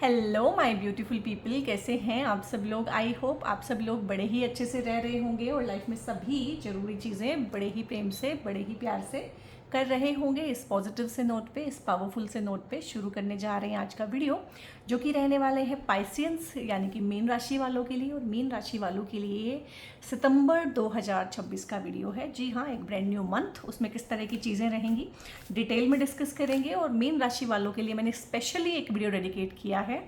Hello my beautiful people, कैसे हैं आप सब लोग। आई होप आप सब लोग बड़े ही अच्छे से रह रहे होंगे और लाइफ में सभी ज़रूरी चीज़ें बड़े ही प्रेम से, बड़े ही प्यार से कर रहे होंगे। इस पॉजिटिव से नोट पे, इस पावरफुल से नोट पे शुरू करने जा रहे हैं आज का वीडियो, जो कि रहने वाले हैं पाइसियंस यानी कि मीन राशि वालों के लिए। और मीन राशि वालों के लिए सितंबर 2026 का वीडियो है। जी हाँ, एक ब्रांड न्यू मंथ, उसमें किस तरह की चीज़ें रहेंगी डिटेल में डिस्कस करेंगे। और मीन राशि वालों के लिए मैंने स्पेशली एक वीडियो डेडिकेट किया है,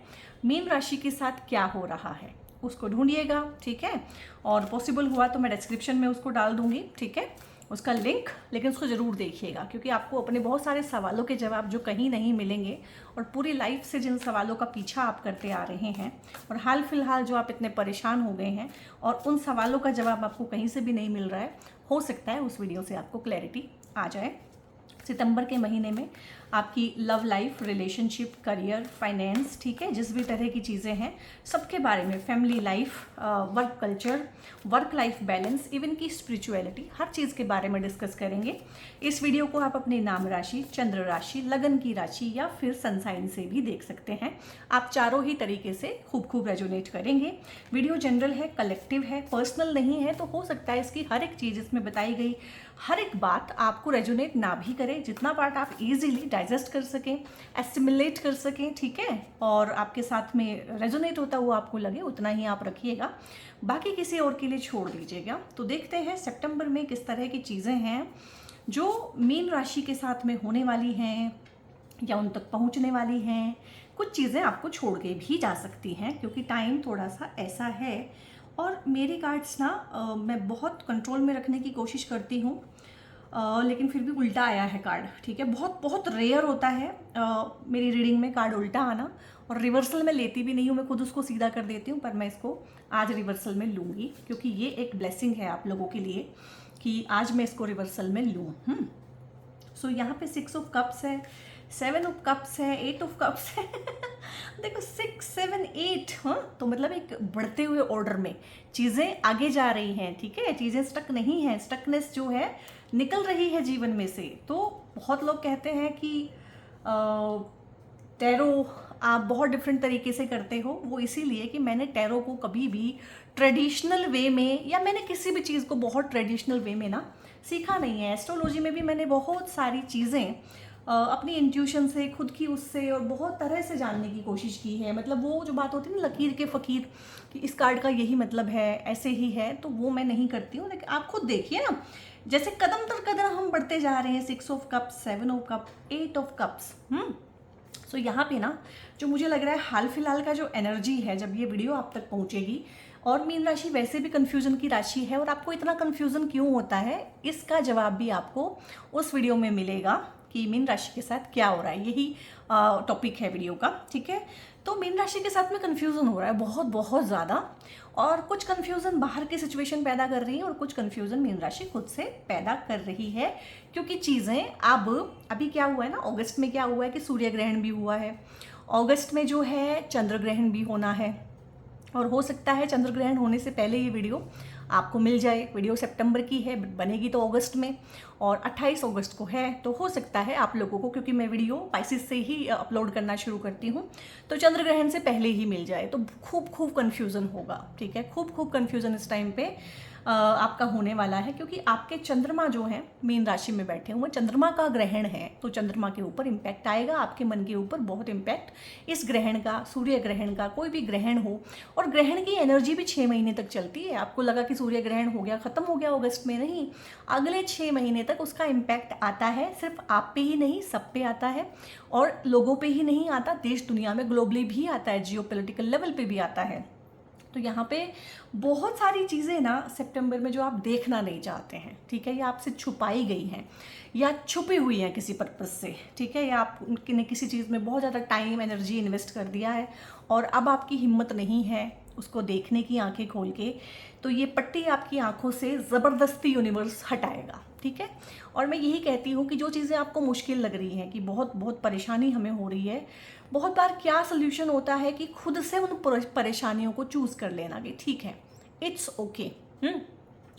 मीन राशि के साथ क्या हो रहा है, उसको ढूंढिएगा, ठीक है। और पॉसिबल हुआ तो मैं डिस्क्रिप्शन में उसको डाल दूंगी, ठीक है, उसका लिंक। लेकिन उसको ज़रूर देखिएगा, क्योंकि आपको अपने बहुत सारे सवालों के जवाब जो कहीं नहीं मिलेंगे, और पूरी लाइफ से जिन सवालों का पीछा आप करते आ रहे हैं और हाल फिलहाल जो आप इतने परेशान हो गए हैं और उन सवालों का जवाब आपको कहीं से भी नहीं मिल रहा है, हो सकता है उस वीडियो से आपको क्लैरिटी आ जाए। सितंबर के महीने में आपकी love life, relationship, career, finance, ठीक है, जिस भी तरह की चीज़ें हैं सबके बारे में, family life, work culture, work life balance, even की स्पिरिचुअलिटी, हर चीज़ के बारे में डिस्कस करेंगे। इस वीडियो को आप अपनी नाम राशि, चंद्र राशि, लगन की राशि या फिर सन साइन से भी देख सकते हैं। आप चारों ही तरीके से खूब खूब रेजोनेट करेंगे। वीडियो जनरल है, कलेक्टिव है, पर्सनल नहीं है, तो हो सकता है इसकी हर एक चीज़, इसमें बताई गई हर एक बात आपको रेजोनेट ना भी करे। जितना पार्ट आप इजीली डाइजेस्ट कर सकें, एसिमिलेट कर सकें, ठीक है, और आपके साथ में रेजोनेट होता हुआ आपको लगे, उतना ही आप रखिएगा, बाकी किसी और के लिए छोड़ दीजिएगा। तो देखते हैं सितंबर में किस तरह की चीज़ें हैं जो मीन राशि के साथ में होने वाली हैं या उन तक पहुंचने वाली हैं। कुछ चीज़ें आपको छोड़ के भी जा सकती हैं, क्योंकि टाइम थोड़ा सा ऐसा है। और मेरी कार्ड्स ना मैं बहुत कंट्रोल में रखने की कोशिश करती हूँ, लेकिन फिर भी उल्टा आया है कार्ड, ठीक है। बहुत बहुत रेयर होता है मेरी रीडिंग में कार्ड उल्टा आना, और रिवर्सल में लेती भी नहीं हूँ, मैं खुद उसको सीधा कर देती हूँ। पर मैं इसको आज रिवर्सल में लूँगी, क्योंकि ये एक ब्लेसिंग है आप लोगों के लिए कि आज मैं इसको रिवर्सल में लूँ। सो यहाँ पे 6 ऑफ कप्स है, 7 ऑफ कप्स है, 8 ऑफ कप्स है देखो 6, 7, 8, हाँ, तो मतलब एक बढ़ते हुए ऑर्डर में चीज़ें आगे जा रही हैं, ठीक है। चीज़ें स्टक नहीं हैं, स्टकनेस जो है निकल रही है जीवन में से। तो बहुत लोग कहते हैं कि टैरो आप बहुत डिफरेंट तरीके से करते हो। वो इसीलिए कि मैंने टैरो को कभी भी ट्रेडिशनल वे में, या मैंने किसी भी चीज़ को बहुत ट्रेडिशनल वे में ना सीखा नहीं है। एस्ट्रोलॉजी में भी मैंने बहुत सारी चीज़ें अपनी इंट्यूशन से, खुद की उससे, और बहुत तरह से जानने की कोशिश की है। मतलब वो जो बात होती है ना, लकीर के फ़कीर, कि इस कार्ड का यही मतलब है, ऐसे ही है, तो वो मैं नहीं करती हूँ। लेकिन आप खुद देखिए ना, जैसे कदम दर कदम हम बढ़ते जा रहे हैं। 6 of cups, 7 of cup, 8 of cups. So यहाँ पे ना जो मुझे लग रहा है हाल फिलहाल का जो एनर्जी है, जब ये वीडियो आप तक पहुँचेगी, और मीन राशि वैसे भी कन्फ्यूज़न की राशि है, और आपको इतना कन्फ्यूज़न क्यों होता है, इसका जवाब भी आपको उस वीडियो में मिलेगा कि मीन राशि के साथ क्या हो रहा है। यही टॉपिक है वीडियो का, ठीक है। तो मीन राशि के साथ में कन्फ्यूज़न हो रहा है बहुत बहुत ज़्यादा, और कुछ कन्फ्यूज़न बाहर की सिचुएशन पैदा कर रही है, और कुछ कन्फ्यूज़न मीन राशि खुद से पैदा कर रही है। क्योंकि चीज़ें अब अभी क्या हुआ है ना, अगस्त में क्या हुआ है कि सूर्य ग्रहण भी हुआ है। अगस्त में जो है चंद्र ग्रहण भी होना है, और हो सकता है चंद्र ग्रहण होने से पहले ये वीडियो आपको मिल जाए। वीडियो सितंबर की है, बनेगी तो अगस्त में, और 28 अगस्त को है, तो हो सकता है आप लोगों को, क्योंकि मैं वीडियो पाइसिस से ही अपलोड करना शुरू करती हूँ, तो चंद्र ग्रहण से पहले ही मिल जाए। तो खूब खूब कन्फ्यूज़न होगा, ठीक है, खूब खूब कन्फ्यूज़न इस टाइम पे आपका होने वाला है। क्योंकि आपके चंद्रमा जो हैं मीन राशि में बैठे हुए, चंद्रमा का ग्रहण है, तो चंद्रमा के ऊपर इम्पैक्ट आएगा, आपके मन के ऊपर बहुत इम्पैक्ट इस ग्रहण का, सूर्य ग्रहण का, कोई भी ग्रहण हो। और ग्रहण की एनर्जी भी 6 महीने तक चलती है। आपको लगा कि सूर्य ग्रहण हो गया, खत्म हो गया अगस्त में, नहीं, अगले 6 महीने तक उसका इम्पैक्ट आता है। सिर्फ आप पे ही नहीं, सब पे आता है, और लोगों पे ही नहीं आता, देश दुनिया में ग्लोबली भी आता है, जियो पोलिटिकल लेवल पे भी आता है। तो यहाँ पे बहुत सारी चीज़ें ना सितंबर में जो आप देखना नहीं चाहते हैं, ठीक है, या आपसे छुपाई गई हैं या छुपी हुई हैं किसी पर्पज़ से, ठीक है, या आपने किसी चीज़ में बहुत ज़्यादा टाइम, एनर्जी इन्वेस्ट कर दिया है, और अब आपकी हिम्मत नहीं है उसको देखने की, आंखें खोल के, तो ये पट्टी आपकी आंखों से ज़बरदस्ती यूनिवर्स हटाएगा, ठीक है। और मैं यही कहती हूँ कि जो चीज़ें आपको मुश्किल लग रही हैं, कि बहुत बहुत परेशानी हमें हो रही है, बहुत बार क्या सोल्यूशन होता है कि खुद से उन परेशानियों को चूज़ कर लेना कि ठीक है, इट्स ओके,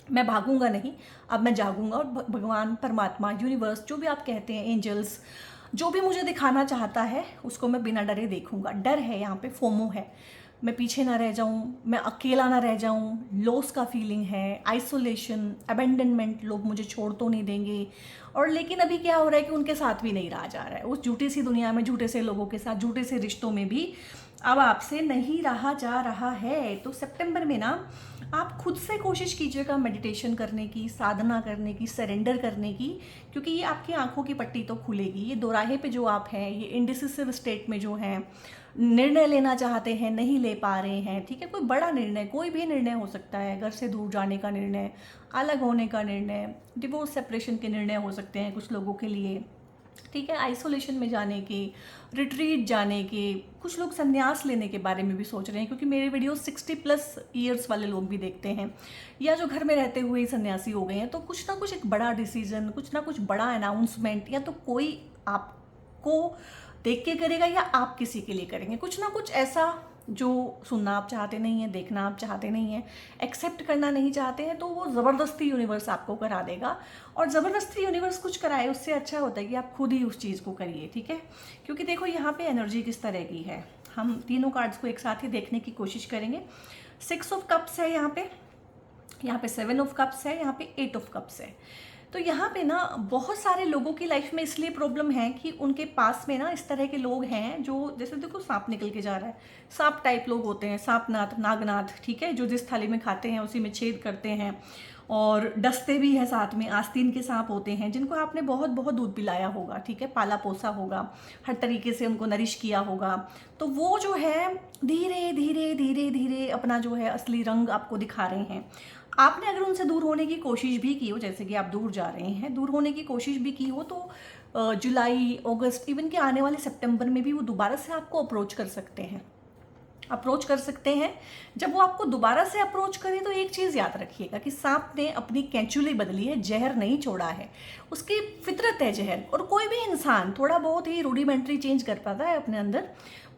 मैं भागूंगा नहीं, अब मैं जागूंगा, और भगवान, परमात्मा, यूनिवर्स, जो भी आप कहते हैं, एंजल्स, जो भी मुझे दिखाना चाहता है उसको मैं बिना डरे देखूंगा। डर है यहाँ पे, फोमो है, मैं पीछे ना रह जाऊँ, मैं अकेला ना रह जाऊँ, लॉस का फीलिंग है, आइसोलेशन, अबेंडनमेंट, लोग मुझे छोड़ तो नहीं देंगे। और लेकिन अभी क्या हो रहा है कि उनके साथ भी नहीं रहा जा रहा है, उस झूठी सी दुनिया में, झूठे से लोगों के साथ, झूठे से रिश्तों में भी अब आपसे नहीं रहा जा रहा है। तो सितंबर में ना आप खुद से कोशिश कीजिएगा मेडिटेशन करने की, साधना करने की, सरेंडर करने की, क्योंकि ये आपकी आंखों की पट्टी तो खुलेगी। ये दोराहे पे जो आप हैं, ये इंडिसिसिव स्टेट में जो हैं, निर्णय लेना चाहते हैं, नहीं ले पा रहे हैं, ठीक है, कोई बड़ा निर्णय, कोई भी निर्णय हो सकता है, घर से दूर जाने का निर्णय, अलग होने का निर्णय, डिवोर्स सेपरेशन के निर्णय हो सकते हैं कुछ लोगों के लिए, ठीक है, आइसोलेशन में जाने के, रिट्रीट जाने के, कुछ लोग संन्यास लेने के बारे में भी सोच रहे हैं, क्योंकि मेरे वीडियो 60+ ईयर्स वाले लोग भी देखते हैं, या जो घर में रहते हुए ही सन्यासी हो गए हैं। तो कुछ ना कुछ एक बड़ा डिसीजन, कुछ ना कुछ बड़ा अनाउंसमेंट, या तो कोई आपको देख के करेगा या आप किसी के लिए करेंगे, कुछ ना कुछ ऐसा जो सुनना आप चाहते नहीं हैं, देखना आप चाहते नहीं हैं, एक्सेप्ट करना नहीं चाहते हैं, तो वो ज़बरदस्ती यूनिवर्स आपको करा देगा। और ज़बरदस्ती यूनिवर्स कुछ कराए उससे अच्छा होता है कि आप खुद ही उस चीज़ को करिए, ठीक है। क्योंकि देखो यहाँ पे एनर्जी किस तरह की है, हम तीनों कार्ड्स को एक साथ ही देखने की कोशिश करेंगे। 6 ऑफ कप्स है यहाँ पे 7 ऑफ कप्स है, यहाँ पे 8 ऑफ कप्स है। तो यहाँ पे ना बहुत सारे लोगों की लाइफ में इसलिए प्रॉब्लम है कि उनके पास में ना इस तरह के लोग हैं जो, जैसे देखो सांप निकल के जा रहा है, सांप टाइप लोग होते हैं, सांपनाथ, नागनाथ, ठीक है, जो जिस थाली में खाते हैं उसी में छेद करते हैं और डसते भी हैं साथ में। आस्तीन के सांप होते हैं जिनको आपने बहुत बहुत दूध पिलाया होगा, ठीक है, पाला पोसा होगा, हर तरीके से उनको नरिश किया होगा। तो वो जो है धीरे धीरे धीरे धीरे अपना जो है असली रंग आपको दिखा रहे हैं। आपने अगर उनसे दूर होने की कोशिश भी की हो, जैसे कि आप दूर जा रहे हैं, दूर होने की कोशिश भी की हो, तो जुलाई, अगस्त, इवन के आने वाले सितंबर में भी वो दोबारा से आपको अप्रोच कर सकते हैं। जब वो आपको दोबारा से अप्रोच करें तो एक चीज़ याद रखिएगा कि सांप ने अपनी कैंचुली बदली है, जहर नहीं छोड़ा है, उसकी फितरत है जहर। और कोई भी इंसान थोड़ा बहुत ही रूडिमेंट्री चेंज कर पाता है अपने अंदर,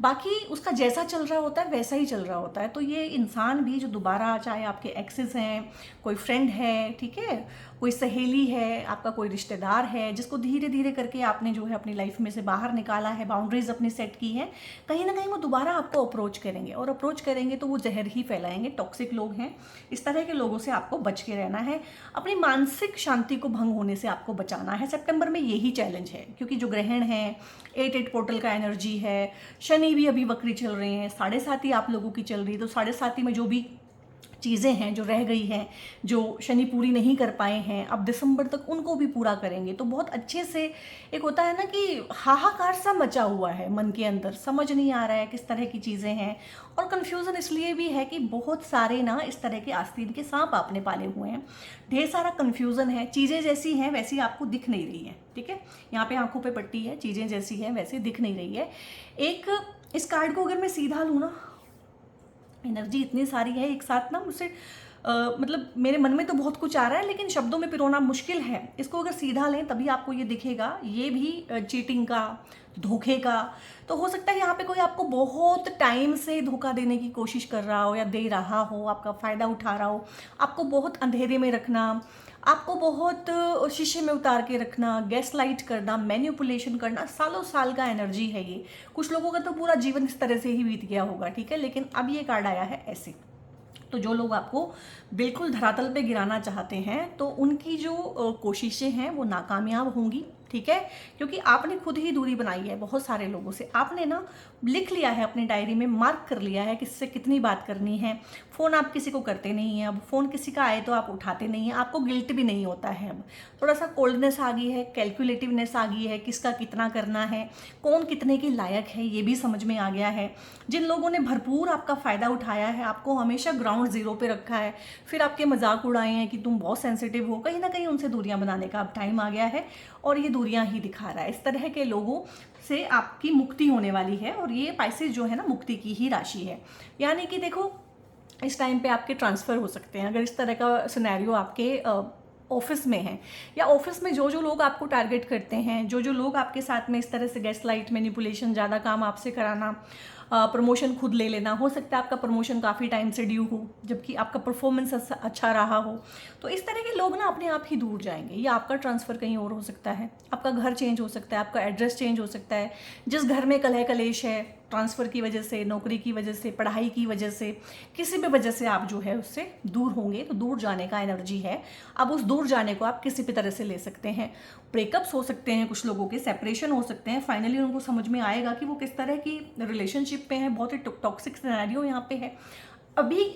बाकी उसका जैसा चल रहा होता है वैसा ही चल रहा होता है। तो ये इंसान भी जो दोबारा, चाहे आपके एक्सेस हैं, कोई फ्रेंड है, ठीक है, कोई सहेली है, आपका कोई रिश्तेदार है, जिसको धीरे धीरे करके आपने जो है अपनी लाइफ में से बाहर निकाला है, बाउंड्रीज अपनी सेट की है, कहीं ना कहीं वो दोबारा आपको अप्रोच करेंगे। और अप्रोच करेंगे तो वो जहर ही फैलाएंगे, टॉक्सिक लोग हैं। इस तरह के लोगों से आपको बच के रहना है, अपनी मानसिक शांति को भंग होने से आपको बचाना है। सितंबर में यही चैलेंज है, क्योंकि जो ग्रहण है 8 पोर्टल का एनर्जी है, शनि भी अभी वक्री चल रहे हैं, 7.5 आप लोगों की चल रही है। तो 7.5 में जो भी चीज़ें हैं जो रह गई हैं, जो शनि पूरी नहीं कर पाए हैं, अब दिसंबर तक उनको भी पूरा करेंगे। तो बहुत अच्छे से, एक होता है ना कि हाहाकार सा मचा हुआ है मन के अंदर, समझ नहीं आ रहा है किस तरह की चीज़ें हैं। और कन्फ्यूज़न इसलिए भी है कि बहुत सारे ना इस तरह के आस्तीन के सांप आपने पाले हुए हैं, ढेर सारा कन्फ्यूज़न है, चीज़ें जैसी हैं वैसी आपको दिख नहीं रही हैं, ठीक है। यहाँ पे आंखों पे पट्टी है, चीज़ें जैसी हैं वैसी दिख नहीं रही है। एक इस कार्ड को अगर मैं सीधा लूँ ना, एनर्जी इतनी सारी है एक साथ ना, मुझसे मतलब मेरे मन में तो बहुत कुछ आ रहा है लेकिन शब्दों में पिरोना मुश्किल है। इसको अगर सीधा लें तभी आपको ये दिखेगा। ये भी चीटिंग का, धोखे का, तो हो सकता है यहाँ पे कोई आपको बहुत टाइम से धोखा देने की कोशिश कर रहा हो या दे रहा हो, आपका फ़ायदा उठा रहा हो, आपको बहुत अंधेरे में रखना, आपको बहुत शीशे में उतार के रखना, गैस लाइट करना, मैनिपुलेशन करना, सालों साल का एनर्जी है ये। कुछ लोगों का तो पूरा जीवन इस तरह से ही बीत गया होगा, ठीक है। लेकिन अब ये कार्ड आया है ऐसे। तो जो लोग आपको बिल्कुल धरातल पे गिराना चाहते हैं तो उनकी जो कोशिशें हैं वो नाकामयाब होंगी, ठीक है, क्योंकि आपने खुद ही दूरी बनाई है बहुत सारे लोगों से। आपने ना लिख लिया है अपनी डायरी में, मार्क कर लिया है किससे कितनी बात करनी है। फ़ोन आप किसी को करते नहीं हैं अब, फ़ोन किसी का आए तो आप उठाते नहीं हैं, आपको गिल्ट भी नहीं होता है अब। थोड़ा सा कोल्डनेस आ गई है, कैलकुलेटिवनेस आ गई है, किसका कितना करना है, कौन कितने के लायक है, ये भी समझ में आ गया है। जिन लोगों ने भरपूर आपका फ़ायदा उठाया है, आपको हमेशा ग्राउंड ज़ीरो पे रखा है, फिर आपके मजाक उड़ाए हैं कि तुम बहुत सेंसिटिव हो, कहीं ना कहीं उनसे दूरियां बनाने का अब टाइम आ गया है और ये दूरियां ही दिखा रहा है। इस तरह के लोगों से आपकी मुक्ति होने वाली है और ये पैसे जो है ना मुक्ति की ही राशि है। यानी कि देखो इस टाइम पे आपके ट्रांसफ़र हो सकते हैं अगर इस तरह का सिनेरियो आपके ऑफिस में है, या ऑफिस में जो जो लोग आपको टारगेट करते हैं, जो जो लोग आपके साथ में इस तरह से गैस लाइट, मैनिपुलेशन, ज़्यादा काम आपसे कराना, प्रमोशन खुद ले लेना, हो सकता है आपका प्रमोशन काफ़ी टाइम से ड्यू हो जबकि आपका परफॉर्मेंस अच्छा रहा हो। तो इस तरह के लोग ना अपने आप ही दूर जाएंगे, या आपका ट्रांसफ़र कहीं और हो सकता है, आपका घर चेंज हो सकता है, आपका एड्रेस चेंज हो सकता है। जिस घर में कलह कलेश है, ट्रांसफ़र की वजह से, नौकरी की वजह से, पढ़ाई की वजह से, किसी भी वजह से आप जो है उससे दूर होंगे, तो दूर जाने का एनर्जी है। अब उस दूर जाने को आप किसी भी तरह से ले सकते हैं। ब्रेकअप्स हो सकते हैं, कुछ लोगों के सेपरेशन हो सकते हैं, फाइनली उनको समझ में आएगा कि वो किस तरह की रिलेशनशिप पे हैं, बहुत ही टॉक्सिक सिनेरियो यहाँ पे है। अभी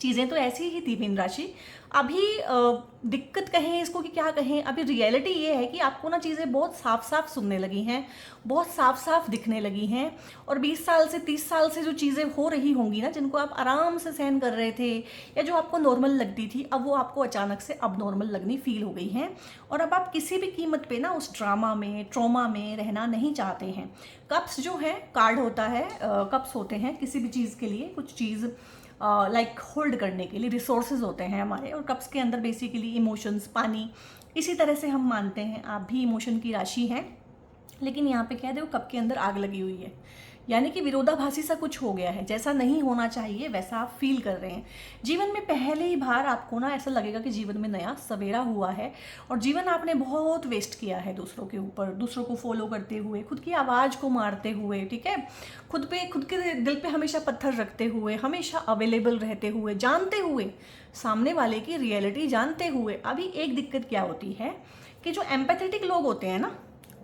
चीज़ें तो ऐसी ही थी मीन राशि। अभी दिक्कत कहें इसको कि क्या कहें, अभी रियलिटी ये है कि आपको ना चीज़ें बहुत साफ साफ सुनने लगी हैं, बहुत साफ साफ दिखने लगी हैं। और 20 साल से 30 साल से जो चीज़ें हो रही होंगी ना, जिनको आप आराम से सहन कर रहे थे या जो आपको नॉर्मल लगती थी, अब वो आपको अचानक से अब नॉर्मल लगनी फील हो गई हैं। और अब आप किसी भी कीमत पे ना उस ड्रामा में, ट्रॉमा में रहना नहीं चाहते हैं। कप्स जो है कार्ड होता है, कप्स होते हैं किसी भी चीज़ के लिए, कुछ चीज़ लाइक होल्ड करने के लिए रिसोर्सेज होते हैं हमारे। और कप्स के अंदर बेसिकली इमोशंस, पानी, इसी तरह से हम मानते हैं। आप भी इमोशन की राशि हैं, लेकिन यहाँ पे क्या है, देखो कप के अंदर आग लगी हुई है, यानी कि विरोधाभासी सा कुछ हो गया है, जैसा नहीं होना चाहिए वैसा आप फील कर रहे हैं। जीवन में पहले ही बार आपको ना ऐसा लगेगा कि जीवन में नया सवेरा हुआ है, और जीवन आपने बहुत वेस्ट किया है दूसरों के ऊपर, दूसरों को फॉलो करते हुए, खुद की आवाज़ को मारते हुए, ठीक है, खुद के दिल पे हमेशा पत्थर रखते हुए, हमेशा अवेलेबल रहते हुए, जानते हुए, सामने वाले की रियलिटी जानते हुए। अभी एक दिक्कत क्या होती है कि जो एम्पैथेटिक लोग होते हैं ना,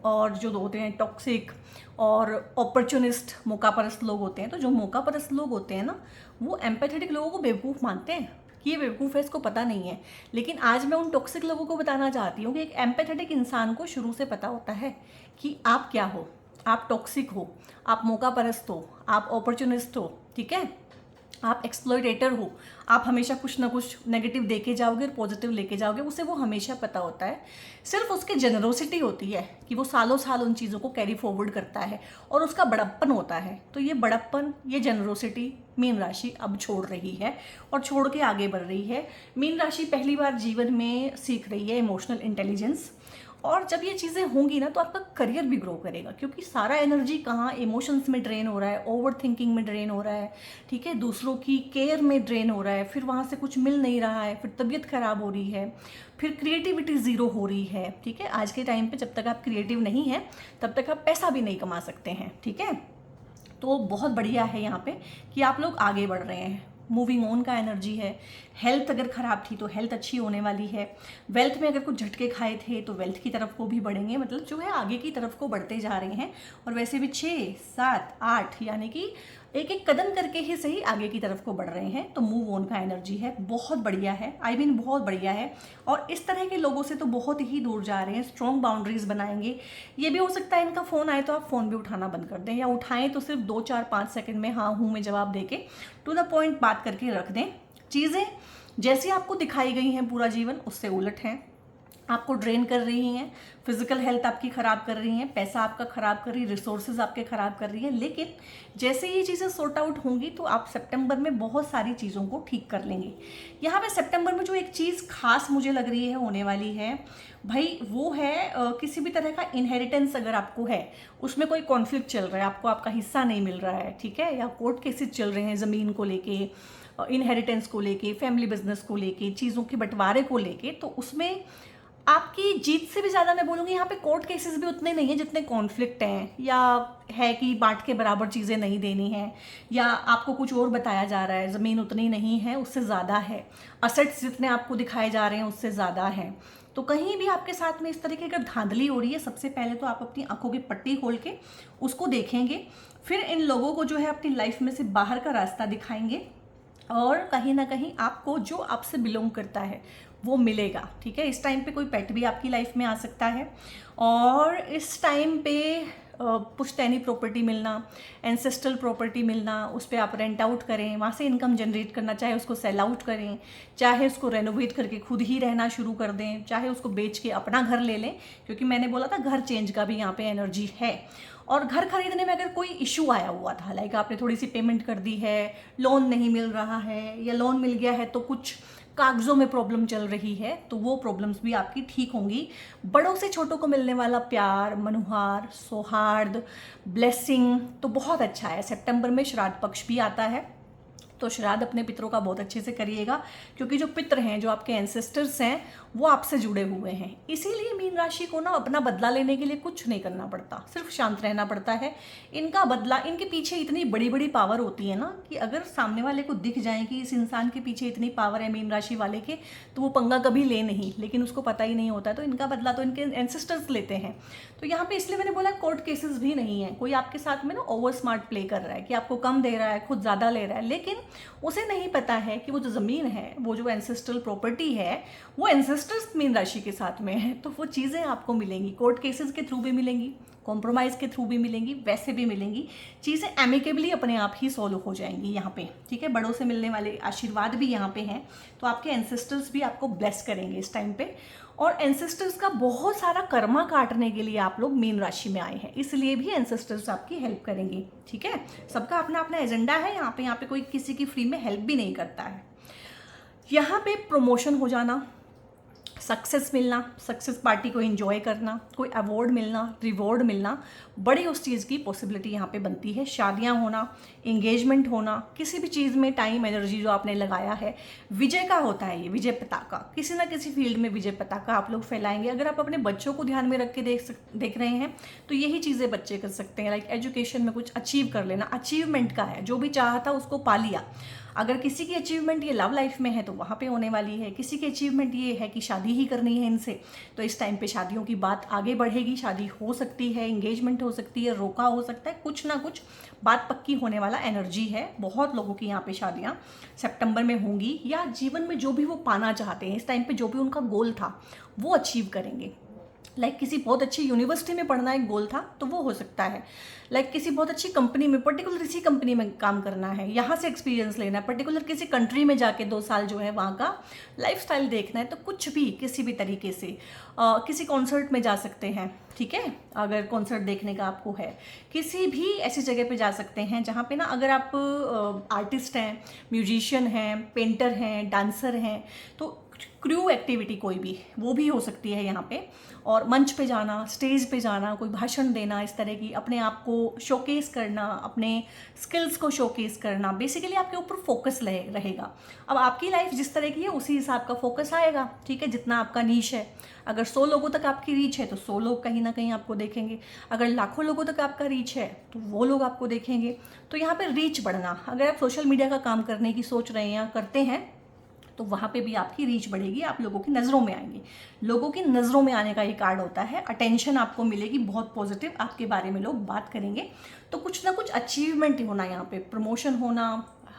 और जो होते हैं टॉक्सिक और अपॉर्चुनिस्ट, मौकापरस्त लोग होते हैं, तो जो मौकापरस्त लोग होते हैं ना, वो एम्पैथेटिक लोगों को बेवकूफ़ मानते हैं कि ये बेवकूफ़ है, इसको पता नहीं है। लेकिन आज मैं उन टॉक्सिक लोगों को बताना चाहती हूँ कि एक एम्पैथेटिक इंसान को शुरू से पता होता है कि आप क्या हो। आप टॉक्सिक हो, आप मौकापरस्त हो, आप अपॉर्चुनिस्ट हो, ठीक है, आप एक्सप्लॉयटेटर हो, आप हमेशा कुछ ना कुछ नेगेटिव देके जाओगे और पॉजिटिव लेके जाओगे, उसे वो हमेशा पता होता है। सिर्फ उसकी जेनरोसिटी होती है कि वो सालों साल उन चीज़ों को कैरी फॉरवर्ड करता है, और उसका बड़प्पन होता है। तो ये बड़प्पन, ये जेनरोसिटी मीन राशि अब छोड़ रही है और छोड़ के आगे बढ़ रही है। मीन राशि पहली बार जीवन में सीख रही है इमोशनल इंटेलिजेंस, और जब ये चीज़ें होंगी ना तो आपका करियर भी ग्रो करेगा, क्योंकि सारा एनर्जी कहाँ इमोशंस में ड्रेन हो रहा है, ओवर थिंकिंग में ड्रेन हो रहा है, ठीक है, दूसरों की केयर में ड्रेन हो रहा है, फिर वहाँ से कुछ मिल नहीं रहा है, फिर तबीयत खराब हो रही है, फिर क्रिएटिविटी ज़ीरो हो रही है, ठीक है। आज के टाइम पे जब तक आप क्रिएटिव नहीं हैं तब तक आप पैसा भी नहीं कमा सकते हैं, ठीक है। तो बहुत बढ़िया है यहाँ पे कि आप लोग आगे बढ़ रहे हैं। मूविंग ऑन का एनर्जी है। हेल्थ अगर ख़राब थी तो हेल्थ अच्छी होने वाली है। वेल्थ में अगर कुछ झटके खाए थे तो वेल्थ की तरफ को भी बढ़ेंगे, मतलब जो है आगे की तरफ को बढ़ते जा रहे हैं। और वैसे भी 6, 7, 8 यानी कि एक एक कदम करके ही सही आगे की तरफ को बढ़ रहे हैं। तो मूव ऑन का एनर्जी है, बहुत बढ़िया है, आई मीन बहुत बढ़िया है। और इस तरह के लोगों से तो बहुत ही दूर जा रहे हैं, स्ट्रॉन्ग बाउंड्रीज बनाएंगे। ये भी हो सकता है इनका फ़ोन आए तो आप फ़ोन भी उठाना बंद कर दें, या उठाएं तो सिर्फ 2, 4, 5 सेकंड में हाँ हूँ में जवाब देके टू द पॉइंट बात करके रख दें। चीज़ें जैसी आपको दिखाई गई हैं पूरा जीवन उससे उलट हैं, आपको ड्रेन कर रही हैं, फिजिकल हेल्थ आपकी ख़राब कर रही हैं, पैसा आपका ख़राब कर रही है, रिसोर्सेज आपके ख़राब कर रही हैं। लेकिन जैसे ये चीज़ें सॉर्ट आउट होंगी तो आप सितंबर में बहुत सारी चीज़ों को ठीक कर लेंगे। यहाँ पे सितंबर में जो एक चीज़ खास मुझे लग रही है होने वाली है भाई, वो है किसी भी तरह का इनहेरिटेंस अगर आपको है, उसमें कोई कॉन्फ्लिक्ट चल रहा है, आपको आपका हिस्सा नहीं मिल रहा है, ठीक है, या कोर्ट केसेस चल रहे हैं ज़मीन को लेके, इनहेरिटेंस को लेके, फैमिली बिजनेस को लेके, चीज़ों के बंटवारे को लेके, तो उसमें आपकी जीत से भी ज़्यादा मैं बोलूँगी यहाँ पे कोर्ट केसेस भी उतने नहीं हैं जितने कॉन्फ्लिक्ट हैं, या है कि बांट के बराबर चीज़ें नहीं देनी है, या आपको कुछ और बताया जा रहा है, ज़मीन उतनी नहीं है उससे ज़्यादा है, असेट्स जितने आपको दिखाए जा रहे हैं उससे ज़्यादा है। तो कहीं भी आपके साथ में इस तरह की अगर धांधली हो रही है, सबसे पहले तो आप अपनी आंखों की पट्टी खोल के उसको देखेंगे, फिर इन लोगों को जो है अपनी लाइफ में से बाहर का रास्ता दिखाएंगे, और कहीं ना कहीं आपको जो आपसे बिलोंग करता है वो मिलेगा, ठीक है। इस टाइम पे कोई पेट भी आपकी लाइफ में आ सकता है, और इस टाइम पे पुश्तैनी प्रॉपर्टी मिलना, एंसेस्ट्रल प्रॉपर्टी मिलना, उस पर आप रेंट आउट करें, वहाँ से इनकम जनरेट करना, चाहे उसको सेल आउट करें, चाहे उसको रेनोवेट करके खुद ही रहना शुरू कर दें, चाहे उसको बेच के अपना घर ले लें, क्योंकि मैंने बोला था घर चेंज का भी यहाँ पे एनर्जी है। और घर खरीदने में अगर कोई इशू आया हुआ था, लाइक आपने थोड़ी सी पेमेंट कर दी है, लोन नहीं मिल रहा है, या लोन मिल गया है तो कुछ कागजों में प्रॉब्लम चल रही है तो वो प्रॉब्लम्स भी आपकी ठीक होंगी। बड़ों से छोटों को मिलने वाला प्यार, मनुहार, सौहार्द, ब्लेसिंग तो बहुत अच्छा है। सितंबर में श्राद्ध पक्ष भी आता है, तो श्राद्ध अपने पितरों का बहुत अच्छे से करिएगा, क्योंकि जो पितर हैं, जो आपके एंसेस्टर्स हैं, वो आपसे जुड़े हुए हैं। इसीलिए मीन राशि को ना अपना बदला लेने के लिए कुछ नहीं करना पड़ता, सिर्फ शांत रहना पड़ता है। इनका बदला, इनके पीछे इतनी बड़ी बड़ी पावर होती है ना कि अगर सामने वाले को दिख जाए कि इस इंसान के पीछे इतनी पावर है मीन राशि वाले के, तो वो पंगा कभी ले नहीं, लेकिन उसको पता ही नहीं होता। तो इनका बदला तो इनके एंसेस्टर्स लेते हैं। तो यहाँ पे इसलिए मैंने बोला कोर्ट केसेस भी नहीं है, कोई आपके साथ में ना ओवर स्मार्ट प्ले कर रहा है कि आपको कम दे रहा है, खुद ज़्यादा ले रहा है, लेकिन उसे नहीं पता है कि वो जो ज़मीन है, वो जो एंसेस्ट्रल प्रॉपर्टी है, वो एंसेस्टर्स मीन राशि के साथ में है। तो वो चीज़ें आपको मिलेंगी, कोर्ट केसेस के थ्रू भी मिलेंगी, कॉम्प्रोमाइज़ के थ्रू भी मिलेंगी, वैसे भी मिलेंगी। चीज़ें एमिकेबली अपने आप ही सॉल्व हो जाएंगी यहाँ पे, ठीक है। बड़ों से मिलने वाले आशीर्वाद भी यहाँ पे हैं, तो आपके एंसेस्टर्स भी आपको ब्लेस करेंगे इस टाइम पे। और एंसेस्टर्स का बहुत सारा कर्मा काटने के लिए आप लोग मीन राशि में आए हैं, इसलिए भी एंसेस्टर्स आपकी हेल्प करेंगे, ठीक है। सबका अपना अपना एजेंडा है यहाँ पे कोई किसी की फ्री में हेल्प भी नहीं करता है। यहाँ पे प्रमोशन हो जाना, सक्सेस मिलना, सक्सेस पार्टी को एंजॉय करना, कोई अवार्ड मिलना, रिवॉर्ड मिलना, बड़ी उस चीज़ की पॉसिबिलिटी यहाँ पे बनती है। शादियाँ होना, एंगेजमेंट होना, किसी भी चीज़ में टाइम एनर्जी जो आपने लगाया है, विजय का होता है ये, विजय पताका, किसी ना किसी फील्ड में विजय पताका आप लोग फैलाएंगे। अगर आप अपने बच्चों को ध्यान में रख के देख रहे हैं तो यही चीज़ें बच्चे कर सकते हैं। लाइक एजुकेशन में कुछ अचीव कर लेना, अचीवमेंट का है, जो भी चाहा था उसको पा लिया। अगर किसी की अचीवमेंट ये लव लाइफ में है तो वहाँ पे होने वाली है, किसी की अचीवमेंट ये है कि शादी ही करनी है इनसे, तो इस टाइम पे शादियों की बात आगे बढ़ेगी, शादी हो सकती है, एंगेजमेंट हो सकती है, रोका हो सकता है, कुछ ना कुछ बात पक्की होने वाला एनर्जी है। बहुत लोगों की यहाँ पे शादियाँ सितंबर में होंगी, या जीवन में जो भी वो पाना चाहते हैं इस टाइम पे, जो भी उनका गोल था वो अचीव करेंगे। लाइक किसी बहुत अच्छी यूनिवर्सिटी में पढ़ना एक गोल था तो वो हो सकता है। लाइक किसी बहुत अच्छी कंपनी में, पर्टिकुलर इसी कंपनी में काम करना है, यहाँ से एक्सपीरियंस लेना है, पर्टिकुलर किसी कंट्री में जाके 2 साल जो है वहाँ का लाइफस्टाइल देखना है, तो कुछ भी किसी भी तरीके से किसी कॉन्सर्ट में जा सकते हैं, ठीक है। अगर कॉन्सर्ट देखने का आपको है, किसी भी ऐसी जगह पे जा सकते हैं जहाँ पे ना, अगर आप आर्टिस्ट हैं, म्यूजिशियन हैं, पेंटर हैं, डांसर हैं, तो क्रू एक्टिविटी कोई भी वो भी हो सकती है यहाँ पे। और मंच पे जाना, स्टेज पे जाना, कोई भाषण देना, इस तरह की अपने आप को शोकेस करना, अपने स्किल्स को शोकेस करना, बेसिकली आपके ऊपर फोकस रहेगा। अब आपकी लाइफ जिस तरह की है उसी हिसाब का फोकस आएगा, ठीक है। जितना आपका नीश है, अगर 100 लोगों तक आपकी रीच है तो 100 लोग कहीं ना कहीं आपको देखेंगे, अगर लाखों लोगों तक आपका रीच है तो वो लोग आपको देखेंगे। तो यहाँ पर रीच बढ़ना, अगर आप सोशल मीडिया का काम करने की सोच रहे हैं या करते हैं तो वहाँ पे भी आपकी रीच बढ़ेगी, आप लोगों की नज़रों में आएंगे। लोगों की नज़रों में आने का ये कार्ड होता है, अटेंशन आपको मिलेगी, बहुत पॉजिटिव आपके बारे में लोग बात करेंगे। तो कुछ ना कुछ अचीवमेंट होना, यहाँ पे प्रमोशन होना,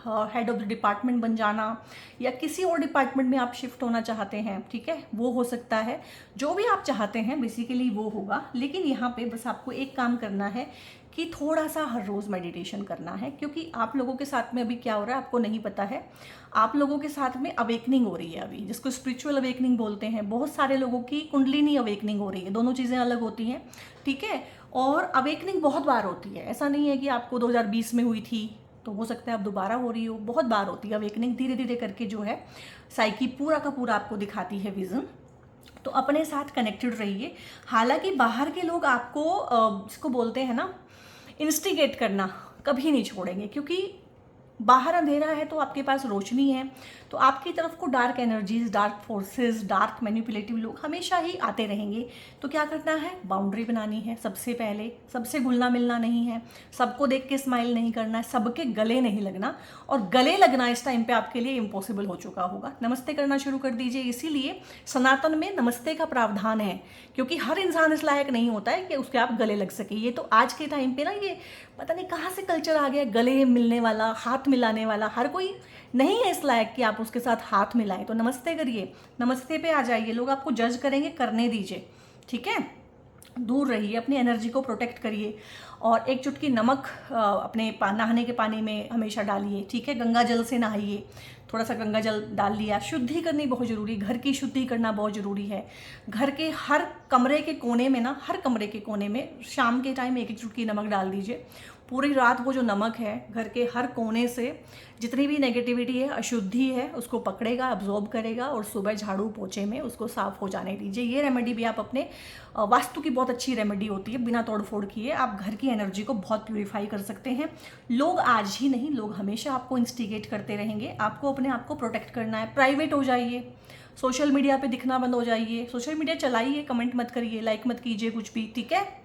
हेड ऑफ द डिपार्टमेंट बन जाना, या किसी और डिपार्टमेंट में आप शिफ्ट होना चाहते हैं, ठीक है, वो हो सकता है। जो भी आप चाहते हैं बेसिकली वो होगा। लेकिन यहाँ पे बस आपको एक काम करना है कि थोड़ा सा हर रोज़ मेडिटेशन करना है, क्योंकि आप लोगों के साथ में अभी क्या हो रहा है आपको नहीं पता है। आप लोगों के साथ में अवेकनिंग हो रही है अभी, जिसको स्पिरिचुअल अवेकनिंग बोलते हैं। बहुत सारे लोगों की कुंडलिनी अवेकनिंग हो रही है, दोनों चीज़ें अलग होती हैं, ठीक है। और अवेकनिंग बहुत बार होती है, ऐसा नहीं है कि आपको 2020 में हुई थी तो हो सकता है अब दोबारा हो रही हो, बहुत बार होती है अवेकनिंग। धीरे धीरे करके जो है साइकी पूरा का पूरा आपको दिखाती है विजन। तो अपने साथ कनेक्टेड रहिए। हालांकि बाहर के लोग आपको जिसको बोलते हैं ना इंस्टिगेट करना, कभी नहीं छोड़ेंगे, क्योंकि बाहर अंधेरा है तो आपके पास रोशनी है। तो आपकी तरफ को dark energies, dark forces, dark manipulative लोग हमेशा ही आते रहेंगे। तो क्या करना है, बाउंड्री बनानी है सबसे पहले। सबसे घुलना मिलना नहीं है, सबको देख के स्माइल नहीं करना है, सबके गले नहीं लगना। और गले लगना इस टाइम पे आपके लिए इम्पॉसिबल हो चुका होगा। नमस्ते करना शुरू कर दीजिए। इसीलिए सनातन में नमस्ते का प्रावधान है, क्योंकि हर इंसान इस लायक नहीं होता है कि उसके आप गले लग सके। ये तो आज के टाइम पे ना, ये पता नहीं कहाँ से कल्चर आ गया, गले मिलने वाला, हाथ मिलाने वाला। हर कोई नहीं है इस लायक कि आप उसके साथ हाथ मिलाएं। तो नमस्ते करिए, नमस्ते पे आ जाइए। लोग आपको जज करेंगे, करने दीजिए, ठीक है। दूर रहिए, अपनी एनर्जी को प्रोटेक्ट करिए। और एक चुटकी नमक अपने नहाने के पानी में हमेशा डालिए, ठीक है। गंगा जल से नहाइए, थोड़ा सा गंगा जल डाल लिया। शुद्धि करनी बहुत ज़रूरी, घर की शुद्धि करना बहुत ज़रूरी है। घर के हर कमरे के कोने में ना, हर कमरे के कोने में शाम के टाइम एक एक चुटकी नमक डाल दीजिए। पूरी रात वो जो नमक है घर के हर कोने से जितनी भी नेगेटिविटी है, अशुद्धि है, उसको पकड़ेगा, अब्जॉर्ब करेगा और सुबह झाड़ू पोछे में उसको साफ हो जाने दीजिए। ये रेमेडी भी आप अपने वास्तु की बहुत अच्छी रेमेडी होती है, बिना तोड़ फोड़ किए आप घर की एनर्जी को बहुत प्यूरीफाई कर सकते हैं। लोग आज ही नहीं, लोग हमेशा आपको इंस्टिगेट करते रहेंगे। आपको अपने आप को प्रोटेक्ट करना है। प्राइवेट हो जाइए, सोशल मीडिया पे दिखना बंद हो जाइए, सोशल मीडिया चलाइए, कमेंट मत करिए, लाइक मत कीजिए कुछ भी, ठीक है।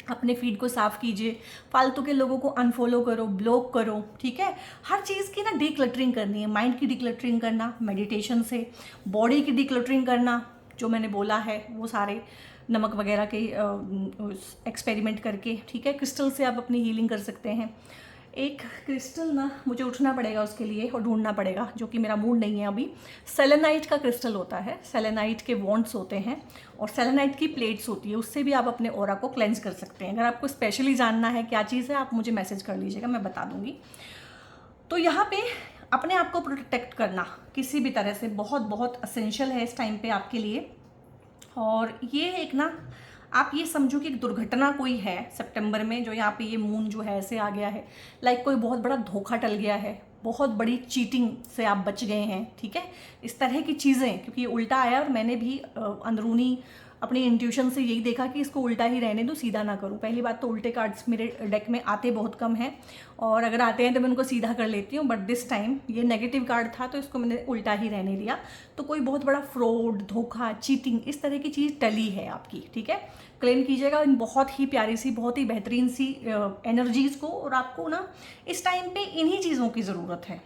अपने फीड को साफ कीजिए, फालतू के लोगों को अनफॉलो करो, ब्लॉक करो, ठीक है। हर चीज़ की ना डिक्लटरिंग करनी है। माइंड की डिक्लटरिंग करना मेडिटेशन से, बॉडी की डिक्लटरिंग करना, जो मैंने बोला है वो सारे नमक वगैरह के एक्सपेरिमेंट करके, ठीक है। क्रिस्टल से आप अपनी हीलिंग कर सकते हैं। एक क्रिस्टल ना मुझे उठना पड़ेगा उसके लिए और ढूंढना पड़ेगा, जो कि मेरा मूड नहीं है अभी। सेलेनाइट का क्रिस्टल होता है, सेलेनाइट के वॉन्ड्स होते हैं और सेलेनाइट की प्लेट्स होती है, उससे भी आप अपने ऑरा को क्लेंज कर सकते हैं। अगर आपको स्पेशली जानना है क्या चीज़ है, आप मुझे मैसेज कर लीजिएगा, मैं बता दूंगी। तो यहाँ पे अपने आप को प्रोटेक्ट करना किसी भी तरह से बहुत बहुत असेंशियल है इस टाइम पे आपके लिए। और ये एक ना आप ये समझो कि एक दुर्घटना कोई है सितंबर में, जो यहाँ पे ये मून जो है ऐसे आ गया है, लाइक कोई बहुत बड़ा धोखा टल गया है, बहुत बड़ी चीटिंग से आप बच गए हैं, ठीक है। इस तरह की चीज़ें, क्योंकि ये उल्टा आया और मैंने भी अंदरूनी अपनी इंट्यूशन से यही देखा कि इसको उल्टा ही रहने दो, सीधा ना करूं। पहली बात तो उल्टे कार्ड्स मेरे डेक में आते बहुत कम हैं, और अगर आते हैं तो मैं उनको सीधा कर लेती हूँ, बट दिस टाइम ये नेगेटिव कार्ड था तो इसको मैंने उल्टा ही रहने दिया। तो कोई बहुत बड़ा फ्रॉड, धोखा, चीटिंग, इस तरह की चीज़ टली है आपकी, ठीक है। क्लेम कीजिएगा इन बहुत ही प्यारी सी, बहुत ही बेहतरीन सी एनर्जीज़ को, और आपको ना इस टाइम पे इन्हीं चीज़ों की ज़रूरत है।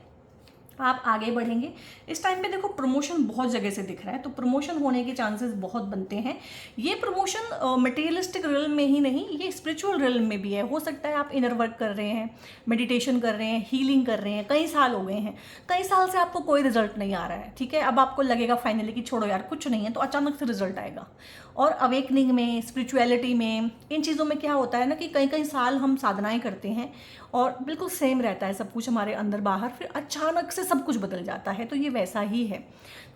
आप आगे बढ़ेंगे इस टाइम पे। देखो प्रमोशन बहुत जगह से दिख रहा है, तो प्रमोशन होने के चांसेस बहुत बनते हैं। ये प्रमोशन मटेरियलिस्टिक रियल्म में ही नहीं, ये स्पिरिचुअल रियल्म में भी है। हो सकता है आप इनर वर्क कर रहे हैं, मेडिटेशन कर रहे हैं, हीलिंग कर रहे हैं, कई साल हो गए हैं, कई साल से आपको कोई रिजल्ट नहीं आ रहा है, ठीक है। अब आपको लगेगा फाइनली कि छोड़ो यार कुछ नहीं है, तो अचानक से रिजल्ट आएगा। और अवेकनिंग में, स्पिरिचुअलिटी में, इन चीज़ों में क्या होता है ना कि कई कई साल हम साधनाएं करते हैं और बिल्कुल सेम रहता है सब कुछ हमारे अंदर बाहर, फिर अचानक से सब कुछ बदल जाता है। तो ये वैसा ही है।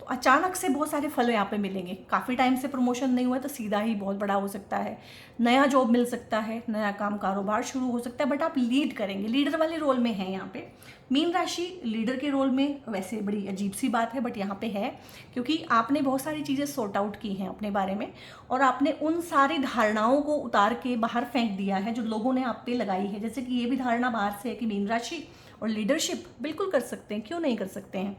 तो अचानक से बहुत सारे फल यहाँ पे मिलेंगे। काफ़ी टाइम से प्रमोशन नहीं हुआ तो सीधा ही बहुत बड़ा हो सकता है, नया जॉब मिल सकता है, नया काम कारोबार शुरू हो सकता है, बट आप लीड करेंगे, लीडर वाले रोल में हैं यहाँ पे। मीन राशि लीडर के रोल में, वैसे बड़ी अजीब सी बात है बट यहाँ पे है, क्योंकि आपने बहुत सारी चीज़ें सॉर्ट आउट की हैं अपने बारे में, और आपने उन सारी धारणाओं को उतार के बाहर फेंक दिया है जो लोगों ने आप पे लगाई है। जैसे कि ये भी धारणा बाहर से है कि मीन राशि और लीडरशिप बिल्कुल कर सकते हैं, क्यों नहीं कर सकते हैं।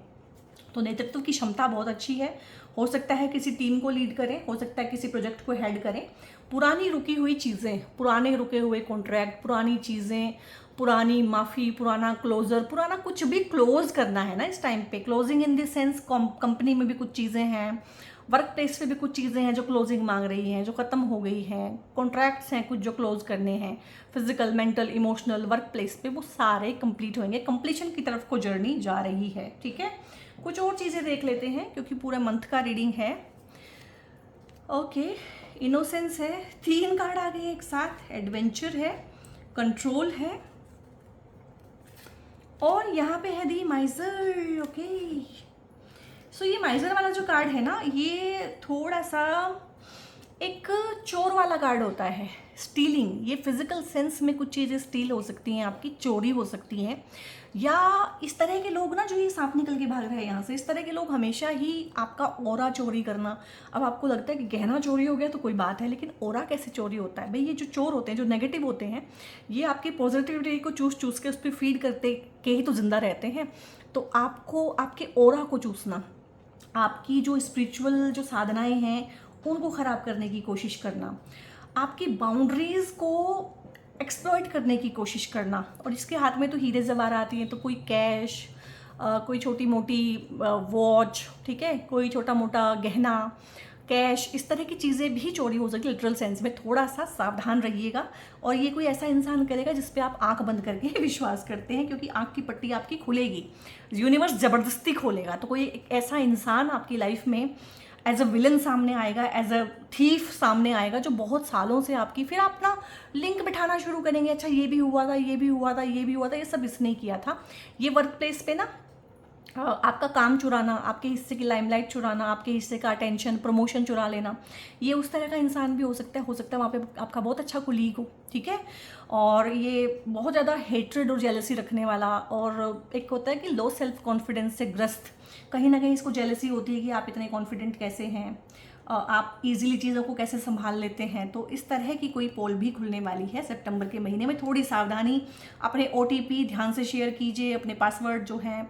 तो नेतृत्व की क्षमता बहुत अच्छी है। हो सकता है किसी टीम को लीड करें, हो सकता है किसी प्रोजेक्ट को हेड करें। पुरानी रुकी हुई चीज़ें, पुराने रुके हुए कॉन्ट्रैक्ट, पुरानी चीज़ें, पुरानी माफ़ी, पुराना क्लोजर, पुराना कुछ भी क्लोज करना है ना इस टाइम पे। Closing in the sense company में भी कुछ चीज़ें हैं, वर्क प्लेस पे भी कुछ चीज़ें हैं जो क्लोजिंग मांग रही हैं, जो ख़त्म हो गई हैं। कॉन्ट्रैक्ट्स हैं कुछ जो क्लोज करने हैं, physical, mental, emotional, work place पे, वो सारे कंप्लीट होंगे। कंप्लीशन की तरफ को जर्नी जा रही है, ठीक है। कुछ और चीज़ें देख लेते हैं क्योंकि पूरा मंथ का रीडिंग है। ओके, इनोसेंस है, 3 कार्ड आ गए एक साथ, एडवेंचर है, कंट्रोल है, और यहाँ पे है दी माइजर। ओके, सो ये माइजर वाला जो कार्ड है ना, ये थोड़ा सा एक चोर वाला कार्ड होता है, स्टीलिंग। ये फिजिकल सेंस में कुछ चीज़ें स्टील हो सकती हैं आपकी, चोरी हो सकती हैं, या इस तरह के लोग ना जो ये सांप निकल के भाग रहे हैं यहाँ से, इस तरह के लोग हमेशा ही आपका ऑरा चोरी करना। अब आपको लगता है कि गहना चोरी हो गया तो कोई बात है, लेकिन ऑरा कैसे चोरी होता है भाई। ये जो चोर होते हैं, जो नेगेटिव होते हैं, ये आपकी पॉजिटिविटी को चूस के उस पर फीड करते के ही तो जिंदा रहते हैं। तो आपको आपके ऑरा को चूसना, आपकी जो स्पिरिचुअल जो साधनाएं हैं उनको ख़राब करने की कोशिश करना, आपकी बाउंड्रीज़ को एक्सप्लॉइट करने की कोशिश करना। और इसके हाथ में तो हीरे जवाहरात आती हैं, तो कोई कैश, कोई छोटी मोटी वॉच, ठीक है, कोई छोटा मोटा गहना, कैश, इस तरह की चीज़ें भी चोरी हो सकती है लिटरल सेंस में। थोड़ा सा सावधान रहिएगा। और ये कोई ऐसा इंसान करेगा जिस पे आप आंख बंद करके विश्वास करते हैं, क्योंकि आंख की पट्टी आपकी खुलेगी, यूनिवर्स ज़बरदस्ती खोलेगा। तो कोई ऐसा इंसान आपकी लाइफ में एज अ विलन सामने आएगा, एज अ थीफ सामने आएगा, जो बहुत सालों से आपकी, फिर आप ना लिंक बिठाना शुरू करेंगे, अच्छा ये भी हुआ था, ये भी हुआ था, ये भी हुआ था, ये सब इसने किया था। ये वर्क प्लेस पे ना आपका काम चुराना, आपके हिस्से की लाइमलाइट चुराना, आपके हिस्से का अटेंशन, प्रमोशन चुरा लेना, ये उस तरह का इंसान भी हो सकता है। वहाँ पे आपका बहुत अच्छा कुलीग हो, ठीक है। और ये बहुत ज़्यादा हेट्रेड और जेलसी रखने वाला, और एक होता है कि लो सेल्फ कॉन्फिडेंस से ग्रस्त, कहीं ना कहीं इसको जेलसी होती है कि आप इतने कॉन्फिडेंट कैसे हैं, आप इजीली चीज़ों को कैसे संभाल लेते हैं। तो इस तरह की कोई पोल भी खुलने वाली है सितंबर के महीने में। थोड़ी सावधानी, अपने OTP ध्यान से शेयर कीजिए, अपने पासवर्ड जो हैं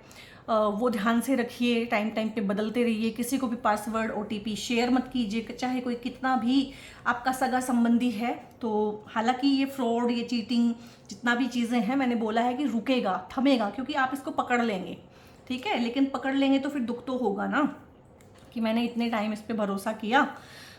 वो ध्यान से रखिए, टाइम टाइम पे बदलते रहिए। किसी को भी पासवर्ड OTP शेयर मत कीजिए, चाहे कोई कितना भी आपका सगा संबंधी है। तो हालांकि ये फ्रॉड, ये चीटिंग, जितना भी चीज़ें हैं, मैंने बोला है कि रुकेगा, थमेगा, क्योंकि आप इसको पकड़ लेंगे, ठीक है। लेकिन पकड़ लेंगे तो फिर दुख तो होगा ना कि मैंने इतने टाइम इस पर भरोसा किया।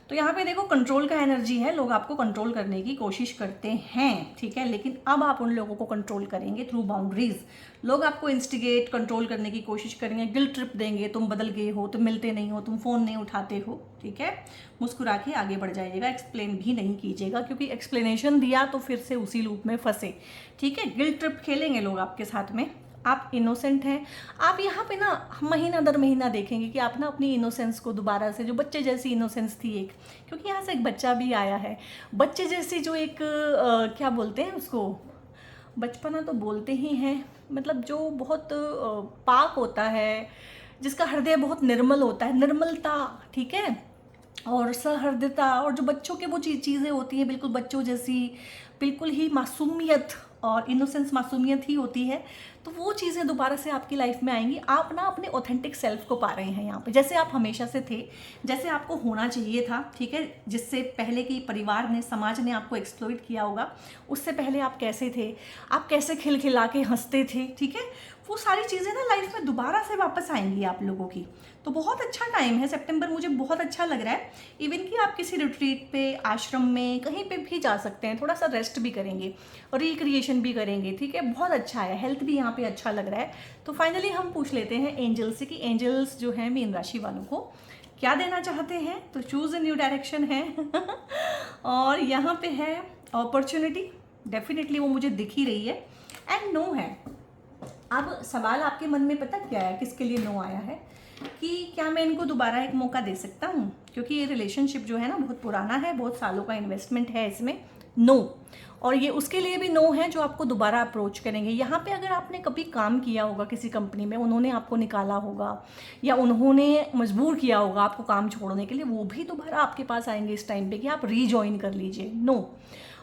तो यहाँ पे देखो कंट्रोल का एनर्जी है, लोग आपको कंट्रोल करने की कोशिश करते हैं, ठीक है। लेकिन अब आप उन लोगों को कंट्रोल करेंगे थ्रू बाउंड्रीज। लोग आपको इंस्टिगेट, कंट्रोल करने की कोशिश करेंगे, गिल्ट ट्रिप देंगे, तुम बदल गए हो, तुम मिलते नहीं हो, तुम फ़ोन नहीं उठाते हो, ठीक है। मुस्कुरा के आगे बढ़ जाइएगा, एक्सप्लेन भी नहीं कीजिएगा, क्योंकि एक्सप्लेनेशन दिया तो फिर से उसी लूप में फंसे, ठीक है। गिल्ट ट्रिप खेलेंगे लोग आपके साथ में। आप इनोसेंट हैं, आप यहाँ पे ना महीना दर महीना देखेंगे कि आप ना अपनी इनोसेंस को दोबारा से, जो बच्चे जैसी इनोसेंस थी एक, क्योंकि यहाँ से एक बच्चा भी आया है, बच्चे जैसी जो एक क्या बोलते हैं उसको, बचपना तो बोलते ही हैं, मतलब जो बहुत पाक होता है, जिसका हृदय बहुत निर्मल होता है, निर्मलता, ठीक है, और सहृदयता, और जो बच्चों के वो चीज़ें होती हैं बिल्कुल बच्चों जैसी, बिल्कुल ही मासूमियत, और इनोसेंस मासूमियत ही होती है। तो वो चीज़ें दोबारा से आपकी लाइफ में आएंगी। आप ना अपने ऑथेंटिक सेल्फ को पा रहे हैं यहाँ पे, जैसे आप हमेशा से थे, जैसे आपको होना चाहिए था, ठीक है। जिससे पहले की परिवार ने, समाज ने आपको एक्सप्लॉइट किया होगा, उससे पहले आप कैसे थे, आप कैसे खिलखिला के हंसते थे, ठीक है। वो सारी चीज़ें ना लाइफ में दोबारा से वापस आएंगी आप लोगों की। तो बहुत अच्छा टाइम है सितंबर, मुझे बहुत अच्छा लग रहा है। इवन कि आप किसी रिट्रीट पे, आश्रम में, कहीं पे भी जा सकते हैं, थोड़ा सा रेस्ट भी करेंगे और रिक्रिएशन भी करेंगे, ठीक है। बहुत अच्छा है, हेल्थ भी यहाँ पे अच्छा लग रहा है। तो फाइनली हम पूछ लेते हैं एंजल्स से कि एंजल्स जो है मीन राशि वालों को क्या देना चाहते हैं। तो चूज अ न्यू डायरेक्शन है और यहाँ पे है अपॉर्चुनिटी, डेफिनेटली वो मुझे दिख ही रही है, एंड नो है। अब सवाल आपके मन में पता क्या है, किसके लिए नो आया है, कि क्या मैं इनको दोबारा एक मौका दे सकता हूँ, क्योंकि ये रिलेशनशिप जो है ना बहुत पुराना है, बहुत सालों का इन्वेस्टमेंट है इसमें। नो, और ये उसके लिए भी नो है जो आपको दोबारा अप्रोच करेंगे। यहाँ पे अगर आपने कभी काम किया होगा किसी कंपनी में, उन्होंने आपको निकाला होगा या उन्होंने मजबूर किया होगा आपको काम छोड़ने के लिए, वो भी दोबारा आपके पास आएंगे इस टाइम पे कि आप रीजॉइन कर लीजिए। नो,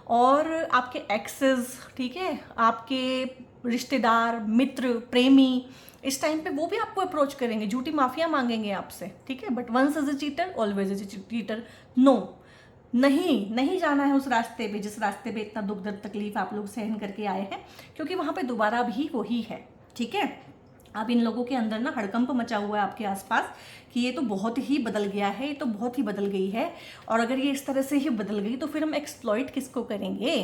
और आपके एक्सेस, ठीक है, आपके रिश्तेदार, मित्र, प्रेमी, इस टाइम पे वो भी आपको अप्रोच करेंगे, झूठी माफिया मांगेंगे आपसे, ठीक है। But once is a cheater always is a cheater. No, नहीं जाना है उस रास्ते पे, जिस रास्ते पे इतना दुख दर्द तकलीफ आप लोग सहन करके आए हैं, क्योंकि वहां पे दोबारा भी वही है, ठीक है। अब इन लोगों के अंदर ना हड़कंप मचा हुआ है आपके आसपास कि ये तो बहुत ही बदल गया है, ये तो बहुत ही बदल गई है, और अगर ये इस तरह से ही बदल गई तो फिर हम एक्सप्लॉइट किसको करेंगे।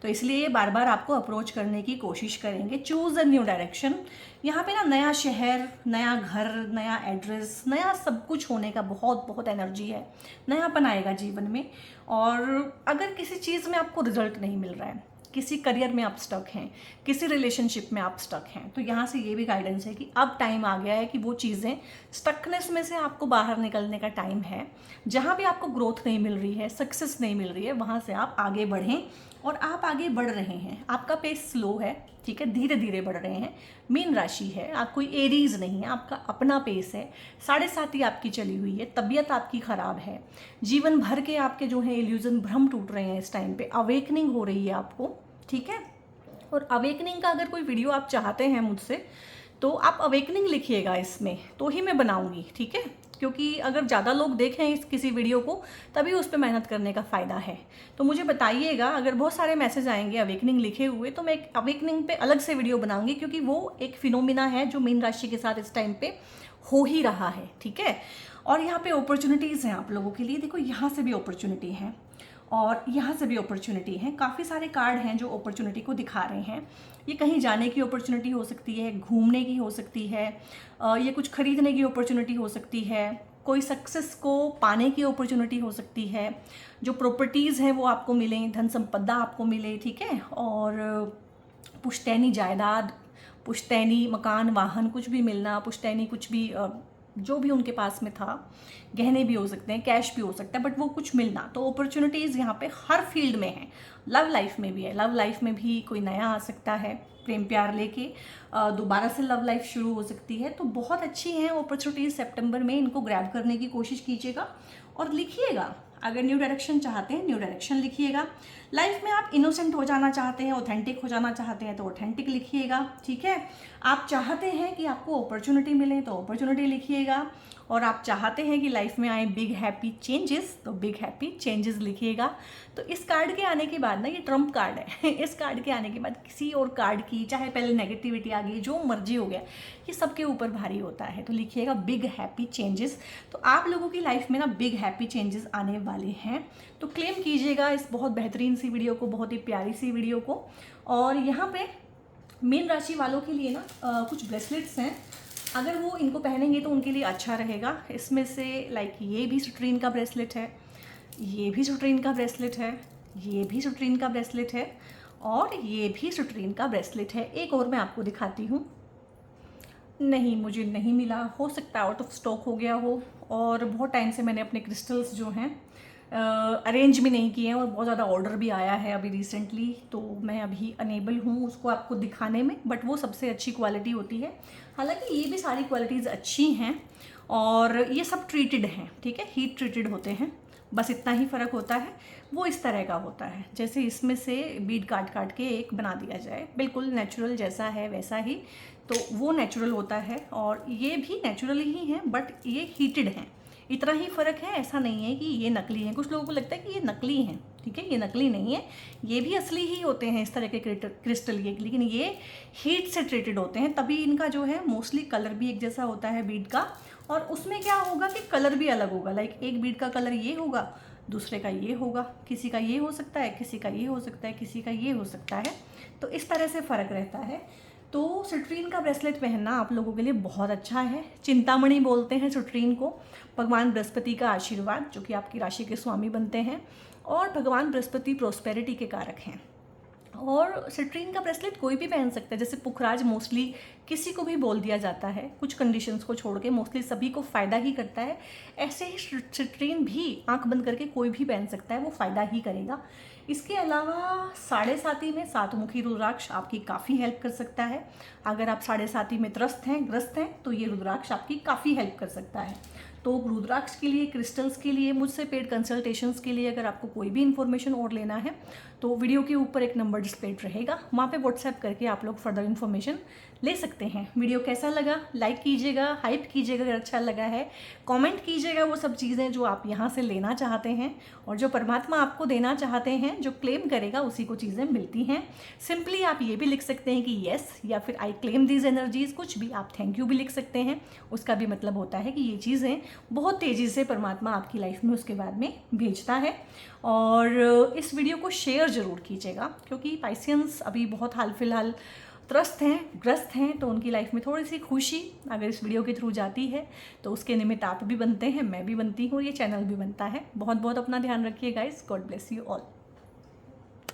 तो इसलिए ये बार बार आपको अप्रोच करने की कोशिश करेंगे। Choose a new direction. यहाँ पे ना नया शहर, नया घर, नया एड्रेस, नया सब कुछ होने का बहुत बहुत एनर्जी है, नयापन आएगा जीवन में। और अगर किसी चीज़ में आपको रिजल्ट नहीं मिल रहा है, किसी करियर में आप स्टक हैं, किसी रिलेशनशिप में आप स्टक हैं, तो यहाँ से ये भी गाइडेंस है कि अब टाइम आ गया है कि वो चीज़ें, स्टकनेस में से आपको बाहर निकलने का टाइम है। जहाँ भी आपको ग्रोथ नहीं मिल रही है, सक्सेस नहीं मिल रही है, वहाँ से आप आगे बढ़ें, और आप आगे बढ़ रहे हैं। आपका पेस स्लो है, ठीक है, धीरे धीरे बढ़ रहे हैं। मीन राशि है, आप कोई एरीज नहीं है, आपका अपना पेस है। 7.5 ही आपकी चली हुई है, तबीयत आपकी खराब है, जीवन भर के आपके जो है इल्यूजन, भ्रम टूट रहे हैं इस टाइम पे, अवेकनिंग हो रही है आपको, ठीक है। और अवेकनिंग का अगर कोई वीडियो आप चाहते हैं मुझसे, तो आप अवेकनिंग लिखिएगा इसमें, तो ही मैं बनाऊंगी, ठीक है। क्योंकि अगर ज़्यादा लोग देखें इस किसी वीडियो को, तभी उस पर मेहनत करने का फ़ायदा है। तो मुझे बताइएगा, अगर बहुत सारे मैसेज आएंगे अवेकनिंग लिखे हुए, तो मैं एक अवेकनिंग पे अलग से वीडियो बनाऊंगी, क्योंकि वो एक फिनोमिना है जो मीन राशि के साथ इस टाइम पे हो ही रहा है, ठीक है। और यहाँ पे अपॉर्चुनिटीज़ हैं आप लोगों के लिए। देखो, यहाँ से भी अपॉर्चुनिटी है और यहाँ से भी अपॉर्चुनिटी है। काफ़ी सारे कार्ड हैं जो अपॉर्चुनिटी को दिखा रहे हैं। ये कहीं जाने की अपॉर्चुनिटी हो सकती है, घूमने की हो सकती है, ये कुछ खरीदने की अपॉर्चुनिटी हो सकती है, कोई सक्सेस को पाने की अपॉर्चुनिटी हो सकती है, जो प्रॉपर्टीज़ हैं वो आपको मिलें, धन संपदा आपको मिले, ठीक है। और पुश्तैनी जायदाद, पुश्तैनी मकान, वाहन, कुछ भी मिलना, पुश्तैनी कुछ भी जो भी उनके पास में था, गहने भी हो सकते हैं, कैश भी हो सकता है, बट वो कुछ मिलना। तो अपॉर्चुनिटीज़ यहाँ पे हर फील्ड में है। लव लाइफ में भी है, लव लाइफ में भी कोई नया आ सकता है प्रेम प्यार लेके, दोबारा से लव लाइफ शुरू हो सकती है। तो बहुत अच्छी हैं अपॉर्चुनिटीज़ सितंबर में, इनको ग्रैब करने की कोशिश कीजिएगा और लिखिएगा। अगर न्यू डायरेक्शन चाहते हैं, न्यू डायरेक्शन लिखिएगा। लाइफ में आप इनोसेंट हो जाना चाहते हैं, ऑथेंटिक हो जाना चाहते हैं, तो ऑथेंटिक लिखिएगा, ठीक है। आप चाहते हैं कि आपको अपॉर्चुनिटी मिले, तो अपॉर्चुनिटी लिखिएगा। और आप चाहते हैं कि लाइफ में आए बिग हैप्पी चेंजेस, तो बिग हैप्पी चेंजेस लिखिएगा। तो इस कार्ड के आने के बाद ना, ये ट्रम्प कार्ड है इस कार्ड के आने के बाद किसी और कार्ड की चाहे पहले नेगेटिविटी आ गई, जो मर्जी हो गया, ये सबके ऊपर भारी होता है। तो लिखिएगा बिग हैप्पी चेंजेस। तो आप लोगों की लाइफ में ना बिग हैप्पी चेंजेस आने वाले हैं। तो क्लेम कीजिएगा इस बहुत बेहतरीन सी वीडियो को, बहुत ही प्यारी सी वीडियो को। और यहाँ पे मीन राशि वालों के लिए ना कुछ ब्रेसलेट्स हैं, अगर वो इनको पहनेंगे तो उनके लिए अच्छा रहेगा। इसमें से लाइक ये भी सिट्रीन का ब्रेसलेट है, ये भी सिट्रीन का ब्रेसलेट है, ये भी सिट्रीन का ब्रेसलेट है, और ये भी सिट्रीन का ब्रेसलेट है। एक और मैं आपको दिखाती हूँ। नहीं, मुझे नहीं मिला, हो सकता है आउट ऑफ स्टॉक हो गया हो, और बहुत टाइम से मैंने अपने क्रिस्टल्स जो हैं अरेंज भी नहीं किए हैं, और बहुत ज़्यादा ऑर्डर भी आया है अभी रिसेंटली, तो मैं अभी अनेबल हूँ उसको आपको दिखाने में। बट वो सबसे अच्छी क्वालिटी होती है। हालांकि ये भी सारी क्वालिटीज़ अच्छी हैं, और ये सब ट्रीटेड हैं, ठीक है, हीट ट्रीटेड होते हैं। बस इतना ही फ़र्क होता है, वो इस तरह का होता है जैसे इसमें से बीड काट काट के एक बना दिया जाए, बिल्कुल नेचुरल जैसा है वैसा ही। तो वो नेचुरल होता है, और ये भी नेचुरल ही है, बट ये हीटेड हैं। इतना ही फ़र्क है, ऐसा नहीं है कि ये नकली हैं। कुछ लोगों को लगता है कि ये नकली हैं, ठीक है, ये नकली नहीं है, ये भी असली ही होते हैं इस तरह के क्रिस्टल ये, लेकिन ये हीट से ट्रीटेड होते हैं, तभी इनका जो है मोस्टली कलर भी एक जैसा होता है बीड का। और उसमें क्या होगा कि कलर भी अलग होगा, लाइक एक बीड का कलर ये होगा, दूसरे का ये होगा, किसी का ये हो सकता है, किसी का ये हो सकता है, किसी का ये हो सकता है। तो इस तरह से फ़र्क रहता है। तो सिट्रीन का ब्रेसलेट पहनना आप लोगों के लिए बहुत अच्छा है। चिंतामणि बोलते हैं सिट्रीन को, भगवान बृहस्पति का आशीर्वाद, जो कि आपकी राशि के स्वामी बनते हैं, और भगवान बृहस्पति प्रोस्पेरिटी के कारक हैं। और सिट्रीन का ब्रेसलेट कोई भी पहन सकता है, जैसे पुखराज मोस्टली किसी को भी बोल दिया जाता है, कुछ कंडीशंस को छोड़ के मोस्टली सभी को फ़ायदा ही करता है। ऐसे ही सिट्रीन भी आंख बंद करके कोई भी पहन सकता है, वो फ़ायदा ही करेगा। इसके अलावा साढ़े साती में सातमुखी रुद्राक्ष आपकी काफ़ी हेल्प कर सकता है। अगर आप साढ़े साती में ग्रस्त हैं तो ये रुद्राक्ष आपकी काफ़ी हेल्प कर सकता है। तो रुद्राक्ष के लिए, क्रिस्टल्स के लिए, मुझसे पेड कंसल्टेशंस के लिए अगर आपको कोई भी इन्फॉर्मेशन और लेना है तो वीडियो के ऊपर एक नंबर डिस्प्लेड रहेगा, वहाँ पे व्हाट्सएप करके आप लोग फर्दर इन्फॉर्मेशन ले सकते हैं। वीडियो कैसा लगा लाइक कीजिएगा, हाइप कीजिएगा अगर अच्छा लगा है, कमेंट कीजिएगा वो सब चीज़ें जो आप यहाँ से लेना चाहते हैं, और जो परमात्मा आपको देना चाहते हैं, जो क्लेम करेगा उसी को चीज़ें मिलती हैं। सिंपली आप ये भी लिख सकते हैं कि येस, या फिर आई क्लेम दीज एनर्जीज, कुछ भी आप थैंक यू भी लिख सकते हैं। उसका भी मतलब होता है कि ये चीज़ें बहुत तेज़ी से परमात्मा आपकी लाइफ में उसके बाद में भेजता है। और इस वीडियो को शेयर ज़रूर कीजिएगा, क्योंकि पाइसियंस अभी बहुत हाल फिलहाल ग्रस्त हैं, तो उनकी लाइफ में थोड़ी सी खुशी अगर इस वीडियो के थ्रू जाती है तो उसके निमित्त आप भी बनते हैं, मैं भी बनती हूँ, ये चैनल भी बनता है। बहुत बहुत अपना ध्यान रखिए guys, God bless you all.